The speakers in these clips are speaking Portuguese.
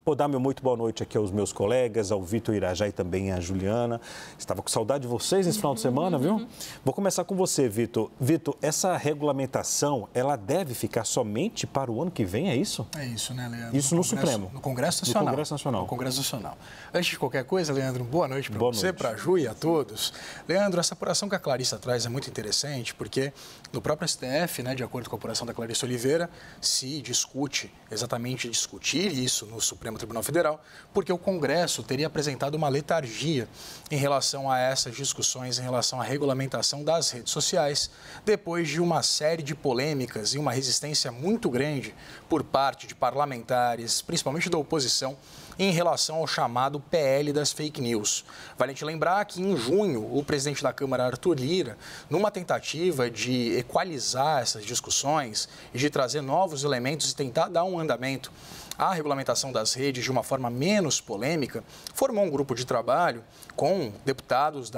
Vou dar meu muito boa noite aqui aos meus colegas, ao Vitor Irajá e também à Juliana. Estava com saudade de vocês esse final de semana, viu? Vou começar com você, Vitor. Vitor, essa regulamentação, ela deve ficar somente para o ano que vem, é isso? É isso, né, Leandro? Isso no Supremo. No Congresso Nacional. No Congresso Nacional. No Congresso Nacional. Antes de qualquer coisa, Leandro, boa noite para você, para a Ju e a todos. Leandro, essa apuração que a Clarissa traz é muito interessante, porque no próprio STF, né, de acordo com a apuração da Clarissa Oliveira, se discute, exatamente discutir isso no Supremo Tribunal Federal, porque o Congresso teria apresentado uma letargia em relação a essas discussões, em relação à regulamentação das redes sociais, depois de uma série de polêmicas e uma resistência muito grande por parte de parlamentares, principalmente da oposição, em relação ao chamado PL das fake news. Vale a gente lembrar que em junho, o presidente da Câmara, Arthur Lira, numa tentativa de equalizar essas discussões e de trazer novos elementos e tentar dar um andamento à regulamentação das redes de uma forma menos polêmica, formou um grupo de trabalho com deputados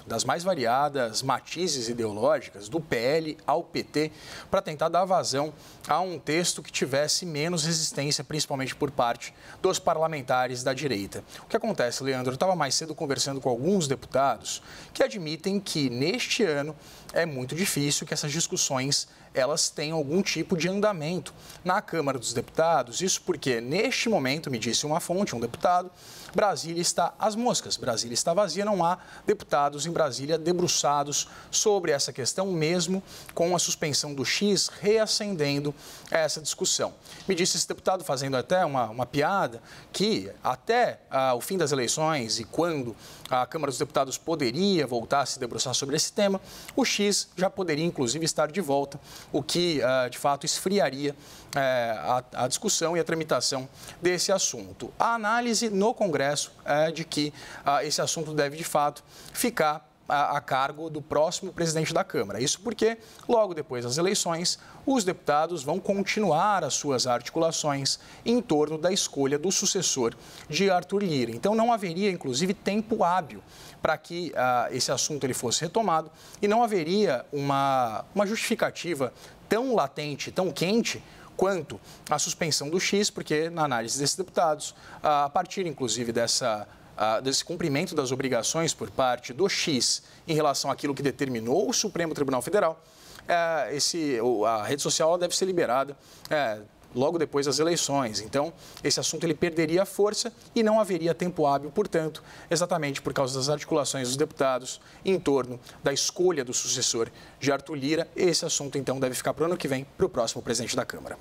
das mais variadas matizes ideológicas, do PL ao PT, para tentar dar vazão a um texto que tivesse menos resistência, principalmente por parte dos parlamentares da direita. O que acontece, Leandro? Eu estava mais cedo conversando com alguns deputados que admitem que, neste ano, é muito difícil que essas discussões elas tenham algum tipo de andamento na Câmara dos Deputados. Isso porque, neste momento, me disse uma fonte, um deputado, Brasília está às moscas, Brasília está vazia, não há deputados em Brasília debruçados sobre essa questão, mesmo com a suspensão do X reacendendo essa discussão. Me disse esse deputado, fazendo até uma piada, que até o fim das eleições e quando a Câmara dos Deputados poderia voltar a se debruçar sobre esse tema, o X já poderia, inclusive, estar de volta, o que, de fato, esfriaria a discussão e a tramitação desse assunto. A análise no Congresso é de que esse assunto deve, de fato, ficar a cargo do próximo presidente da Câmara. Isso porque, logo depois das eleições, os deputados vão continuar as suas articulações em torno da escolha do sucessor de Arthur Lira. Então, não haveria, inclusive, tempo hábil para que esse assunto ele fosse retomado e não haveria uma justificativa tão latente, tão quente, quanto a suspensão do X, porque, na análise desses deputados, a partir, inclusive, desse cumprimento das obrigações por parte do X em relação àquilo que determinou o Supremo Tribunal Federal, a rede social deve ser liberada logo depois das eleições. Então, esse assunto ele perderia força e não haveria tempo hábil, portanto, exatamente por causa das articulações dos deputados em torno da escolha do sucessor de Arthur Lira. Esse assunto, então, deve ficar para o ano que vem, para o próximo presidente da Câmara.